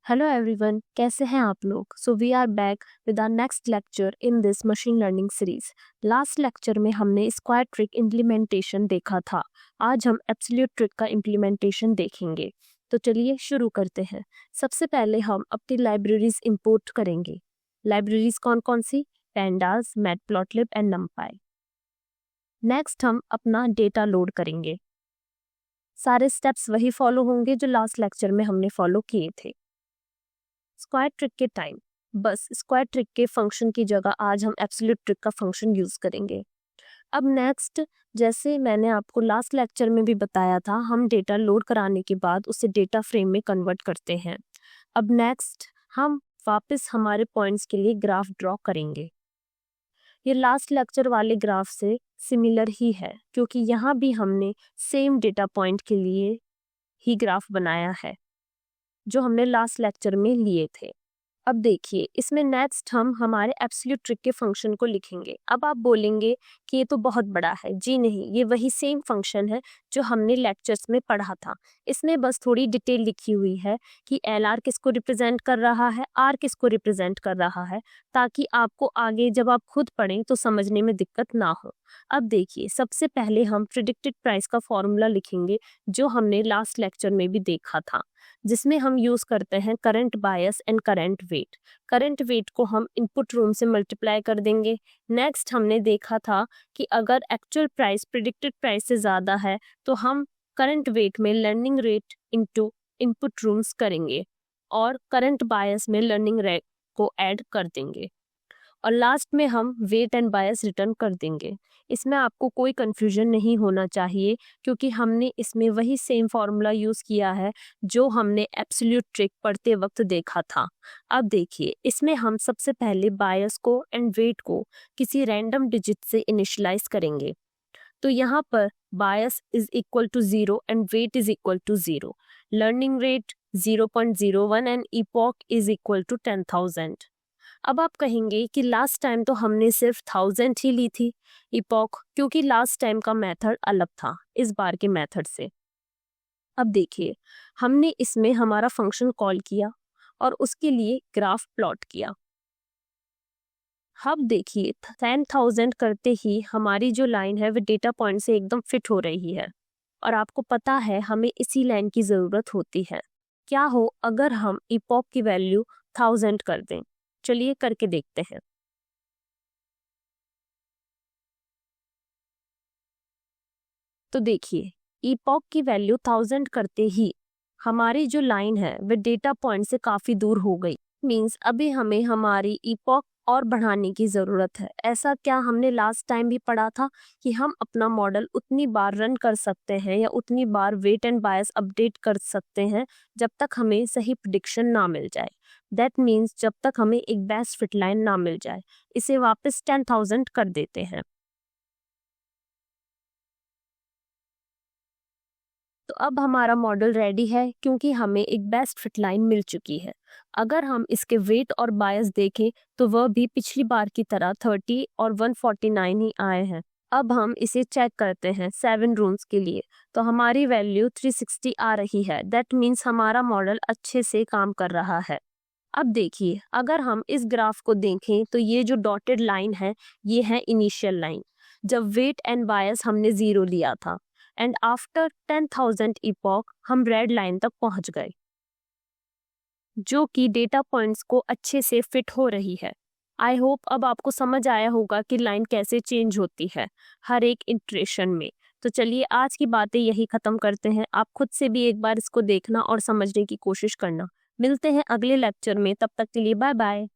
Hello everyone, कैसे हैं आप लोग। So we are back with our next lecture in this machine learning series. Last lecture में हमने स्क्वायर ट्रिक इम्प्लीमेंटेशन देखा था। आज हम एब्सोल्यूट ट्रिक का इम्प्लीमेंटेशन देखेंगे। तो चलिए शुरू करते हैं। सबसे पहले हम अपनी लाइब्रेरीज इंपोर्ट करेंगे। लाइब्रेरीज कौन कौन सी? Pandas, matplotlib and NumPy. Next हम अपना डेटा लोड करेंगे। सारे स्टेप्स वही फॉलो होंगे जो लास्ट लेक्चर में हमने फॉलो किए थे। स्क्वायर ट्रिक के टाइम बस स्क्वायर ट्रिक के फंक्शन की जगह आज हम एब्सोल्यूट ट्रिक का फंक्शन यूज करेंगे। अब नेक्स्ट, जैसे मैंने आपको लास्ट लेक्चर में भी बताया था, हम डेटा लोड कराने के बाद उसे डेटा फ्रेम में कन्वर्ट करते हैं। अब नेक्स्ट हम वापस हमारे पॉइंट्स के लिए ग्राफ ड्रॉ करेंगे। ये लास्ट लेक्चर वाले ग्राफ से सिमिलर ही है, क्योंकि यहाँ भी हमने सेम डेटा पॉइंट के लिए ही ग्राफ बनाया है जो हमने लास्ट लेक्चर में लिए थे। अब देखिए, इसमें नेक्स्ट हम हमारे एब्सोल्यूट ट्रिक के फंक्शन को लिखेंगे। अब आप बोलेंगे कि ये तो बहुत बड़ा है। जी नहीं, ये वही सेम फंक्शन है जो हमने लेक्चर्स में पढ़ा था। इसमें बस थोड़ी डिटेल लिखी हुई है कि LR किसको रिप्रेजेंट कर रहा है, R किसको रिप्रेजेंट कर रहा है, ताकि आपको आगे जब आप खुद पढ़ें तो समझने में दिक्कत ना हो। अब देखिए, सबसे पहले हम प्रिडिक्टेड प्राइस का फॉर्मूला लिखेंगे जो हमने लास्ट लेक्चर में भी देखा था, जिसमें हम यूज करते हैं current bias and current weight. Current weight को हम इनपुट रूम से मल्टीप्लाई कर देंगे। नेक्स्ट हमने देखा था कि अगर एक्चुअल प्राइस प्रिडिक्टेड प्राइस से ज़्यादा है तो हम करंट वेट में learning rate into input rooms करेंगे और करंट बायस में लर्निंग रेट को ऐड कर देंगे और लास्ट में हम वेट एंड बायस रिटर्न कर देंगे। इसमें आपको कोई कंफ्यूजन नहीं होना चाहिए, क्योंकि हमने इसमें वही सेम फॉर्मूला यूज किया है जो हमने एब्सोल्यूट ट्रिक पढ़ते वक्त देखा था। अब देखिए, इसमें हम सबसे पहले बायस को एंड वेट को किसी रैंडम डिजिट से इनिशियलाइज करेंगे। तो यहाँ पर bias is equal to 0 and weight is equal to 0। Learning rate 0.01 and epoch is equal to 10,000। अब आप कहेंगे कि लास्ट टाइम तो हमने सिर्फ 1000 ही ली थी इपॉक, क्योंकि लास्ट टाइम का मेथड अलग था इस बार के मेथड से। अब देखिए, हमने इसमें हमारा फंक्शन कॉल किया और उसके लिए ग्राफ प्लॉट किया। अब देखिए, 10,000 करते ही हमारी जो लाइन है वो डेटा पॉइंट से एकदम फिट हो रही है और आपको पता है हमें इसी लाइन की जरूरत होती है। क्या हो अगर हम इपॉक की वैल्यू 1000 कर दें? चलिए करके देखते हैं। तो देखिए, इपॉक की वैल्यू 1000 करते ही हमारी जो लाइन है वह डेटा पॉइंट से काफी दूर हो गई। मींस अभी हमें हमारी इपॉक और बढ़ाने की जरूरत है। ऐसा क्या हमने लास्ट टाइम भी पढ़ा था कि हम अपना मॉडल उतनी बार रन कर सकते हैं या उतनी बार वेट एंड बायस अपडेट कर सकते हैं जब तक हमें सही प्रिडिक्शन ना मिल जाए। दैट मीन्स जब तक हमें एक बेस्ट फिट लाइन ना मिल जाए। इसे वापस 10,000 कर देते हैं। तो अब हमारा मॉडल रेडी है, क्योंकि हमें एक बेस्ट फिट लाइन मिल चुकी है। अगर हम इसके वेट और बायस देखें तो वह भी पिछली बार की तरह 30 और 149 ही आए हैं। अब हम इसे चेक करते हैं 7 रूम्स के लिए, तो हमारी वैल्यू 360 आ रही है। दैट मीन्स हमारा मॉडल अच्छे से काम कर रहा है। अब देखिए, अगर हम इस ग्राफ को देखें तो ये जो डॉटेड लाइन है ये है इनिशियल लाइन, जब वेट एंड बायस हमने 0 लिया था एंड आफ्टर 10,000 इपॉक हम रेड लाइन तक पहुंच गए, जो कि डेटा पॉइंट्स को अच्छे से फिट हो रही है। आई होप अब आपको समझ आया होगा कि लाइन कैसे चेंज होती है हर एक इटरेशन में। तो चलिए, आज की बातें यही खत्म करते हैं। आप खुद से भी एक बार इसको देखना और समझने की कोशिश करना। मिलते हैं अगले लेक्चर में, तब तक के लिए बाय बाय।